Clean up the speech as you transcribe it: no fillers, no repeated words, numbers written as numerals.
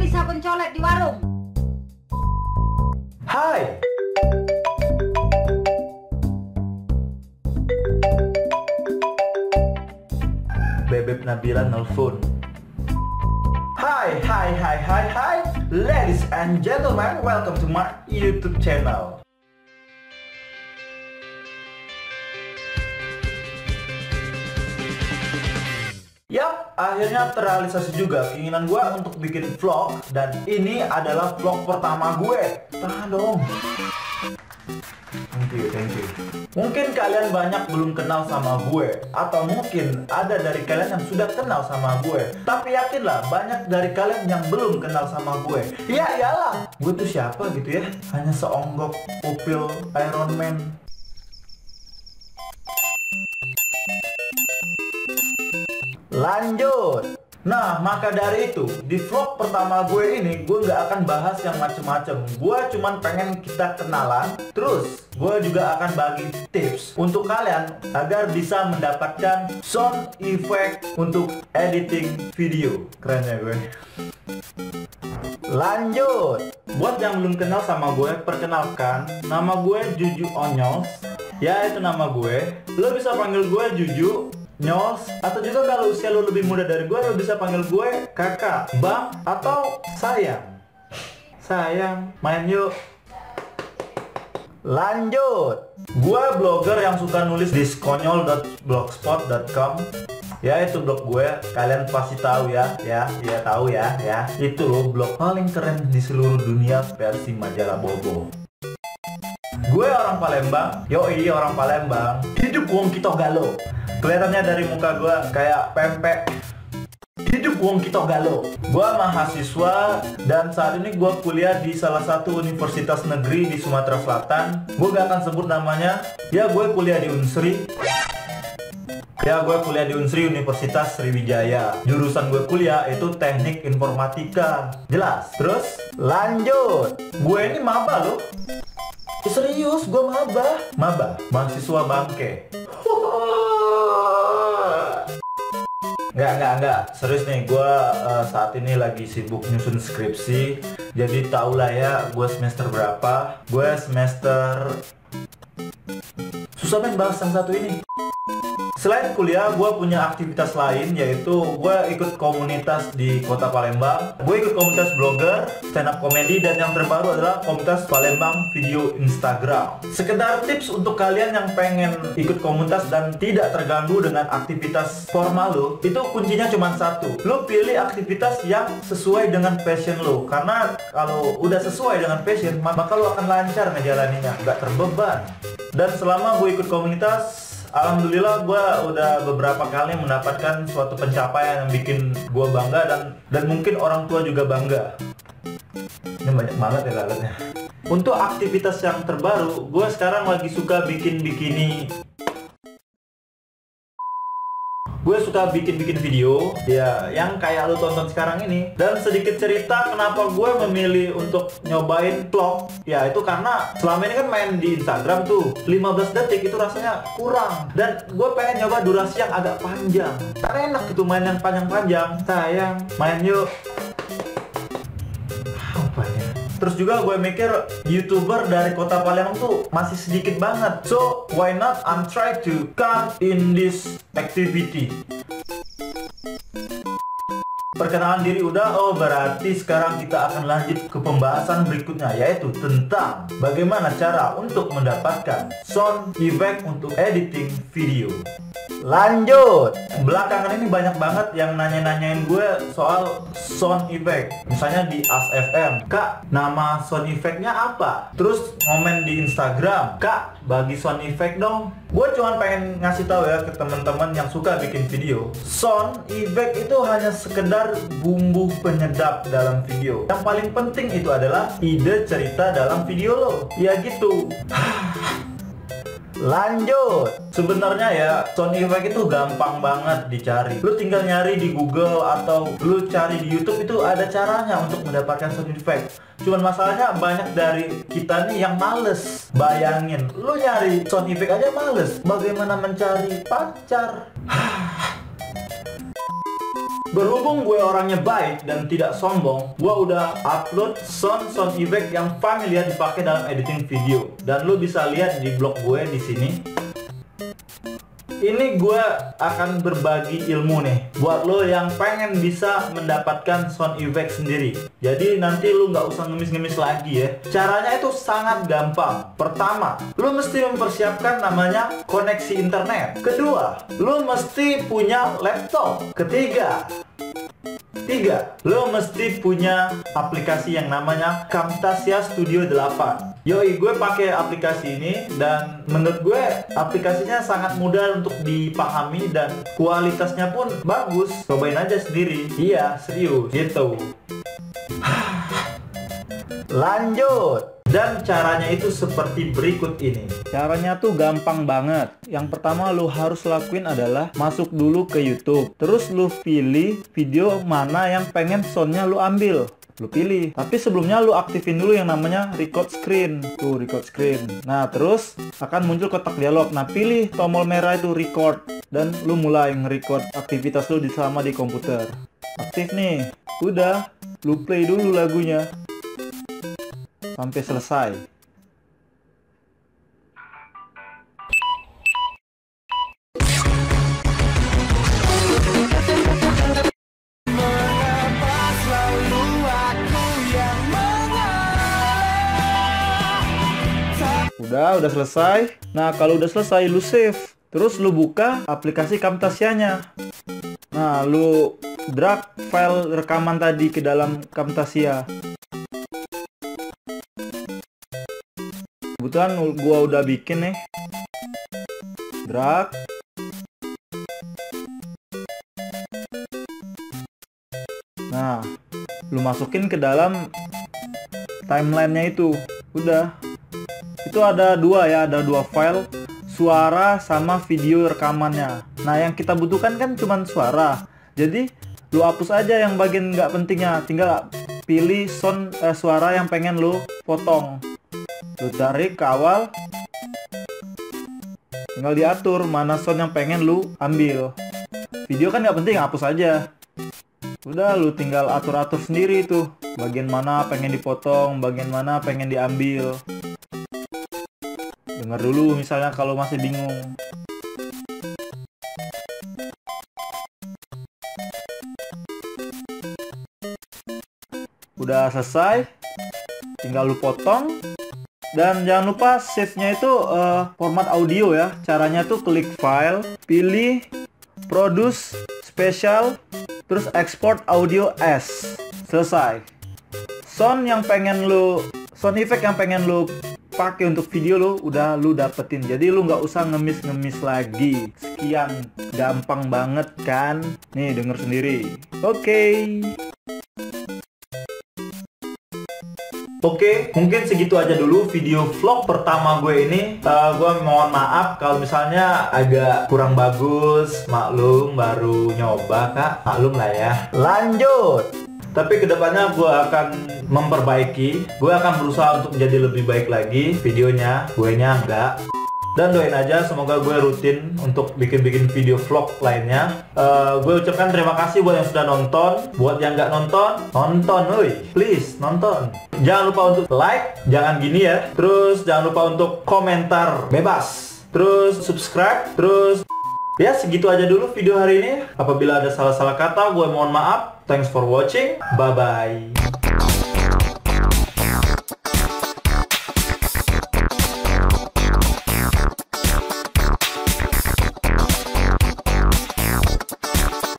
beli sabun colek di warung. Hai. Bebek Nabila nelfon. Hai, ladies and gentlemen, welcome to my YouTube channel. Yap, akhirnya terrealisasi juga keinginan gue untuk bikin vlog. Dan ini adalah vlog pertama gue. Tahan dong. Thank you. Mungkin kalian banyak belum kenal sama gue, atau mungkin ada dari kalian yang sudah kenal sama gue. Tapi yakinlah, banyak dari kalian yang belum kenal sama gue. Ya iyalah, gue tuh siapa gitu ya? Hanya seonggok pupil Iron Man. Lanjut. Nah, maka dari itu, di vlog pertama gue ini, gue nggak akan bahas yang macem-macem. Gue cuman pengen kita kenalan. Terus, gue juga akan bagi tips untuk kalian agar bisa mendapatkan sound effect untuk editing video. Keren ya gue. Lanjut. Buat yang belum kenal sama gue, perkenalkan, nama gue Juju Onyols. Ya, itu nama gue. Lo bisa panggil gue Juju, Nyols, atau juga kalau usia lo lebih muda dari gue, lo bisa panggil gue kakak, bang, atau sayang. Sayang, main yuk. Lanjut. Gue blogger yang suka nulis di skonyol.blogspot.com. Ya, itu blog gue, kalian pasti tahu ya. Tahu ya. Itu loh blog paling keren di seluruh dunia versi majalah Bobo. Gue orang Palembang, yoi orang Palembang. Hidup wong kita galo. Kelihatannya dari muka gue kayak pempek. Hidup wong kita galo. Gue mahasiswa dan saat ini gue kuliah di salah satu universitas negeri di Sumatera Selatan. Gue gak akan sebut namanya. Ya, gue kuliah di Unsri. Universitas Sriwijaya. Jurusan gue kuliah itu teknik informatika. Jelas? Terus lanjut. Gue ini maba loh. Serius, gue maba. Mahasiswa bangke. Enggak. Serius nih, gue saat ini lagi sibuk nyusun skripsi. Jadi tau lah ya, gue semester berapa. Gue semester... Susah banget bahas yang satu ini. Selain kuliah, gue punya aktivitas lain, yaitu gue ikut komunitas di kota Palembang. Gue ikut komunitas blogger, stand up comedy, dan yang terbaru adalah komunitas Palembang Video Instagram. Sekedar tips untuk kalian yang pengen ikut komunitas dan tidak terganggu dengan aktivitas formal lo, itu kuncinya cuma satu. Lo pilih aktivitas yang sesuai dengan passion lo. Karena kalau udah sesuai dengan passion, maka lo akan lancar ngejalaninnya, gak terbeban. Dan selama gue ikut komunitas, alhamdulillah gue udah beberapa kali mendapatkan suatu pencapaian yang bikin gue bangga dan mungkin orang tua juga bangga. Ini banyak banget ya lalatnya. Untuk aktivitas yang terbaru, gue sekarang lagi suka bikin bikini. Gue suka bikin video ya yang kayak lo tonton sekarang ini. Dan sedikit cerita kenapa gue memilih untuk nyobain vlog. Ya itu karena selama ini kan main di Instagram tuh 15 detik itu rasanya kurang. Dan gue pengen nyoba durasi yang agak panjang. Karena enak gitu main yang panjang-panjang. Sayang, main yuk. Apa ya? Terus juga gue mikir YouTuber dari kota Palembang tuh masih sedikit banget. So why not I'm try to come in this activity. Perkenalan diri udah, berarti sekarang kita akan lanjut ke pembahasan berikutnya, yaitu tentang bagaimana cara untuk mendapatkan sound effect untuk editing video. Lanjut. Belakangan ini banyak banget yang nanya-nanyain gue soal sound effect. Misalnya di Ask.fm, Kak, nama sound effectnya apa? Terus komen di Instagram, Kak, bagi sound effect dong. Gue cuma pengen ngasih tahu ya ke teman-teman yang suka bikin video, sound effect itu hanya sekedar bumbu penyedap dalam video. Yang paling penting itu adalah ide cerita dalam video lo. Ya gitu. Lanjut. Sebenarnya ya, sound effect itu gampang banget dicari. Lu tinggal nyari di Google atau lu cari di YouTube, itu ada caranya untuk mendapatkan sound effect. Cuman masalahnya banyak dari kita nih yang males. Bayangin, lu nyari sound effect aja males, bagaimana mencari pacar? Berhubung gue orangnya baik dan tidak sombong, gue udah upload sound effect yang familiar dipakai dalam editing video. Dan lo bisa lihat di blog gue di sini. Ini gue akan berbagi ilmu nih buat lo yang pengen bisa mendapatkan sound effect sendiri. Jadi nanti lo nggak usah ngemis-ngemis lagi ya. Caranya itu sangat gampang. Pertama, lo mesti mempersiapkan namanya koneksi internet. Kedua, lo mesti punya laptop. Ketiga, lo mesti punya aplikasi yang namanya Camtasia Studio 8. Yoi, gue pakai aplikasi ini dan menurut gue aplikasinya sangat mudah untuk dipahami dan kualitasnya pun bagus. Cobain aja sendiri. Iya, serius gitu. Lanjut. Dan caranya itu seperti berikut ini. Caranya tuh gampang banget. Yang pertama lu harus lakuin adalah masuk dulu ke YouTube. Terus lu pilih video mana yang pengen soundnya lu ambil. Lu pilih. Tapi sebelumnya lu aktifin dulu yang namanya record screen. Tuh, record screen. Nah, terus akan muncul kotak dialog. Nah, pilih tombol merah itu record. Dan lu mulai nge-record aktivitas lu selama di komputer. Aktif nih. Udah. Lu play dulu lagunya sampai selesai. Udah selesai. Nah, kalau udah selesai lu save. Terus lu buka aplikasi Camtasianya. Nah, lu drag file rekaman tadi ke dalam Camtasia. Kebetulan gua udah bikin nih. Drag. Nah, lu masukin ke dalam timelinenya itu. Udah. Itu ada dua ya, ada dua file, suara sama video rekamannya. Nah, yang kita butuhkan kan cuma suara. Jadi, lu hapus aja yang bagian nggak pentingnya. Tinggal pilih sound suara yang pengen lu potong. Lu tarik ke awal, tinggal diatur mana sound yang pengen lu ambil. Video kan nggak penting, hapus aja. Udah, lu tinggal atur-atur sendiri tuh, bagian mana pengen dipotong, bagian mana pengen diambil. Dengar dulu misalnya kalau masih bingung. Udah selesai, tinggal lu potong. Dan jangan lupa save-nya itu format audio ya. Caranya tuh klik file, pilih produce special, terus export audio as. Selesai. Sound effect yang pengen lu pakai untuk video lu udah lu dapetin. Jadi lu nggak usah ngemis-ngemis lagi. Sekian, gampang banget kan? Nih, denger sendiri. Oke, mungkin segitu aja dulu video vlog pertama gue ini. Gue mohon maaf kalau misalnya agak kurang bagus. Maklum, baru nyoba kak. Maklum lah ya. Lanjut. Tapi kedepannya gue akan memperbaiki. Gue akan berusaha untuk menjadi lebih baik lagi videonya. Gue nya enggak. Dan doain aja semoga gue rutin untuk bikin-bikin video vlog lainnya. Gue ucapkan terima kasih buat yang sudah nonton. Buat yang nggak nonton, woi, please nonton. Jangan lupa untuk like, jangan gini ya. Terus jangan lupa untuk komentar bebas. Terus subscribe, terus ya segitu aja dulu video hari ini. Apabila ada salah-salah kata, gue mohon maaf. Thanks for watching. Bye-bye.